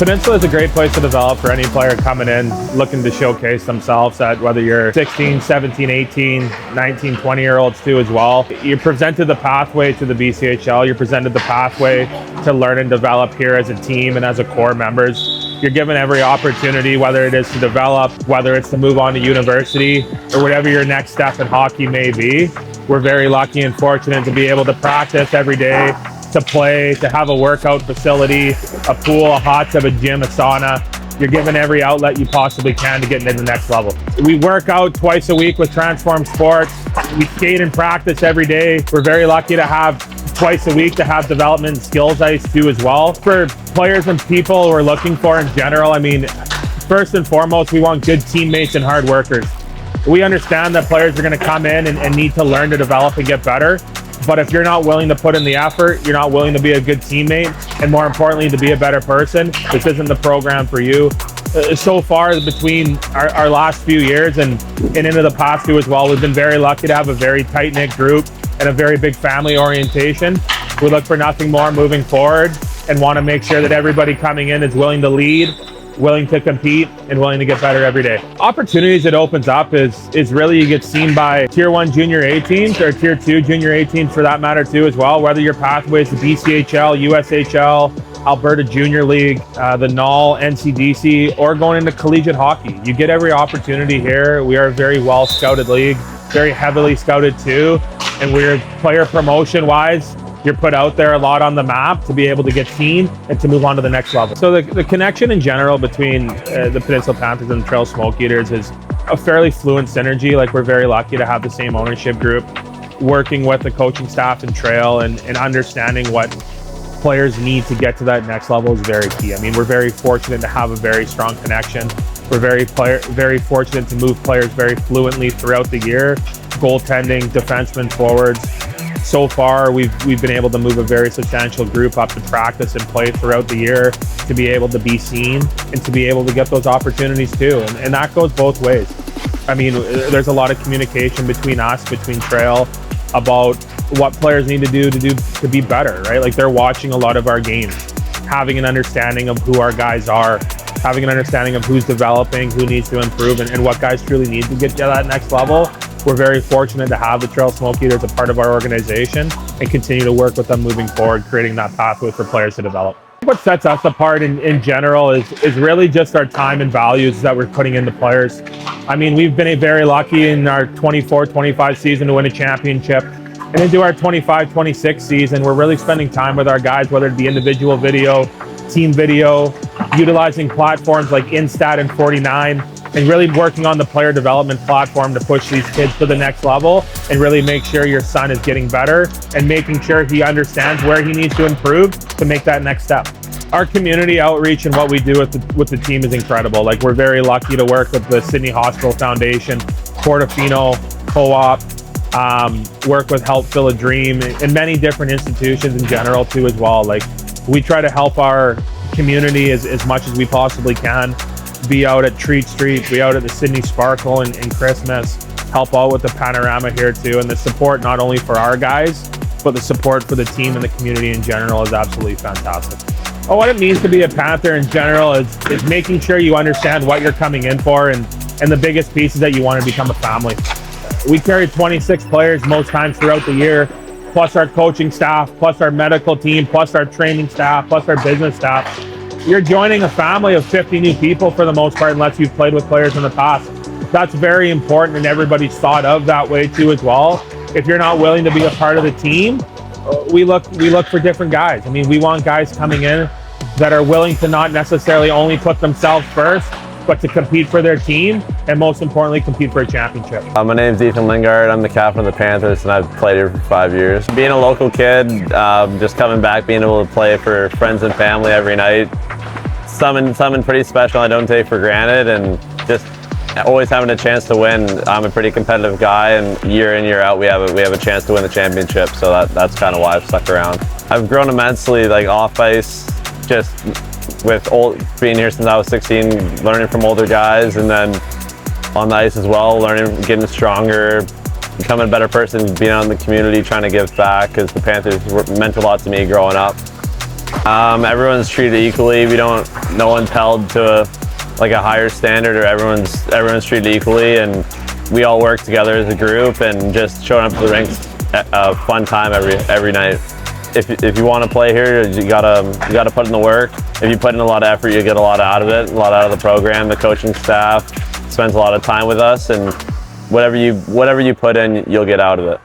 Peninsula is a great place to develop for any player coming in looking to showcase themselves, at whether you're 16, 17, 18, 19, 20-year-olds too as well. You're presented the pathway to the BCHL. You're presented the pathway to learn and develop here as a team and as a core members. You're given every opportunity, whether it is to develop, whether it's to move on to university, or whatever your next step in hockey may be. We're very lucky and fortunate to be able to practice every day, to play, to have a workout facility, a pool, a hot tub, a gym, a sauna. You're given every outlet you possibly can to get into the next level. We work out twice a week with Transform Sports. We skate and practice every day. We're very lucky to have twice a week to have development skills ice too as well. For players and people we're looking for in general, I mean, first and foremost, we want good teammates and hard workers. We understand that players are going to come in and need to learn to develop and get better. But if you're not willing to put in the effort, you're not willing to be a good teammate, and more importantly, to be a better person, this isn't the program for you. So far, between our last few years and into the past two as well, we've been very lucky to have a very tight-knit group and a very big family orientation. We look for nothing more moving forward and want to make sure that everybody coming in is willing to lead, willing to compete, and willing to get better every day. Opportunities it opens up is really you get seen by Tier 1 Junior A teams or Tier 2 Junior A teams for that matter too as well, whether your pathway is to BCHL, USHL, Alberta Junior League, the NAL, NCDC, or going into collegiate hockey. You get every opportunity here. We are a very well scouted league, very heavily scouted too, and we're player promotion wise, you're put out there a lot on the map to be able to get seen and to move on to the next level. So the connection in general between the Peninsula Panthers and the Trail Smoke Eaters is a fairly fluent synergy. Like, we're very lucky to have the same ownership group, working with the coaching staff and Trail and understanding what players need to get to that next level is very key. I mean, we're very fortunate to have a very strong connection. We're very fortunate to move players very fluently throughout the year, goaltending, defensemen, forwards. So far, we've been able to move a very substantial group up to practice and play throughout the year to be able to be seen and to be able to get those opportunities too. And that goes both ways. I mean, there's a lot of communication between us, between Trail, about what players need to do to be better, right? Like, they're watching a lot of our games, having an understanding of who our guys are, having an understanding of who's developing, who needs to improve, and what guys truly need to get to that next level. We're very fortunate to have the Trail Smoke Eaters a part of our organization and continue to work with them moving forward, creating that pathway for players to develop. What sets us apart in general is really just our time and values that we're putting into players. I mean, we've been very lucky in our 24-25 season to win a championship. And into our 25-26 season, we're really spending time with our guys, whether it be individual video, team video, utilizing platforms like Instat and 49, and really working on the player development platform to push these kids to the next level and really make sure your son is getting better and making sure he understands where he needs to improve to make that next step. Our community outreach and what we do with the team is incredible. Like, we're very lucky to work with the Sydney Hospital Foundation, Portofino Co-op, work with Help Fill a Dream, and many different institutions in general too as well. Like, we try to help our community as much as we possibly can. Be out at Treat Street, be out at the Sydney Sparkle and Christmas, help out with the panorama here too. And the support not only for our guys, but the support for the team and the community in general is absolutely fantastic. What it means to be a Panther in general is making sure you understand what you're coming in for, and the biggest piece is that you want to become a family. We carry 26 players most times throughout the year, plus our coaching staff, plus our medical team, plus our training staff, plus our business staff. You're joining a family of 50 new people for the most part, unless you've played with players in the past. That's very important, and everybody's thought of that way too as well. If you're not willing to be a part of the team, we look for different guys. I mean, we want guys coming in that are willing to not necessarily only put themselves first, but to compete for their team, and most importantly, compete for a championship. My name's Ethan Lingard. I'm the captain of the Panthers, and I've played here for 5 years. Being a local kid, just coming back, being able to play for friends and family every night, something pretty special I don't take for granted, and just always having a chance to win. I'm a pretty competitive guy, and year in, year out, we have a chance to win the championship, so that's kind of why I've stuck around. I've grown immensely, like off ice, just with being here since I was 16, learning from older guys, and then on the ice as well, learning, getting stronger, becoming a better person, being out in the community, trying to give back, because the Panthers meant a lot to me growing up. Everyone's treated equally. No one's held to a higher standard, or everyone's treated equally, and we all work together as a group and just showing up to the rinks a fun time every night. If you want to play here, you gotta put in the work. If you put in a lot of effort, you get a lot out of it, a lot out of the program. The coaching staff spends a lot of time with us, and whatever you put in, you'll get out of it.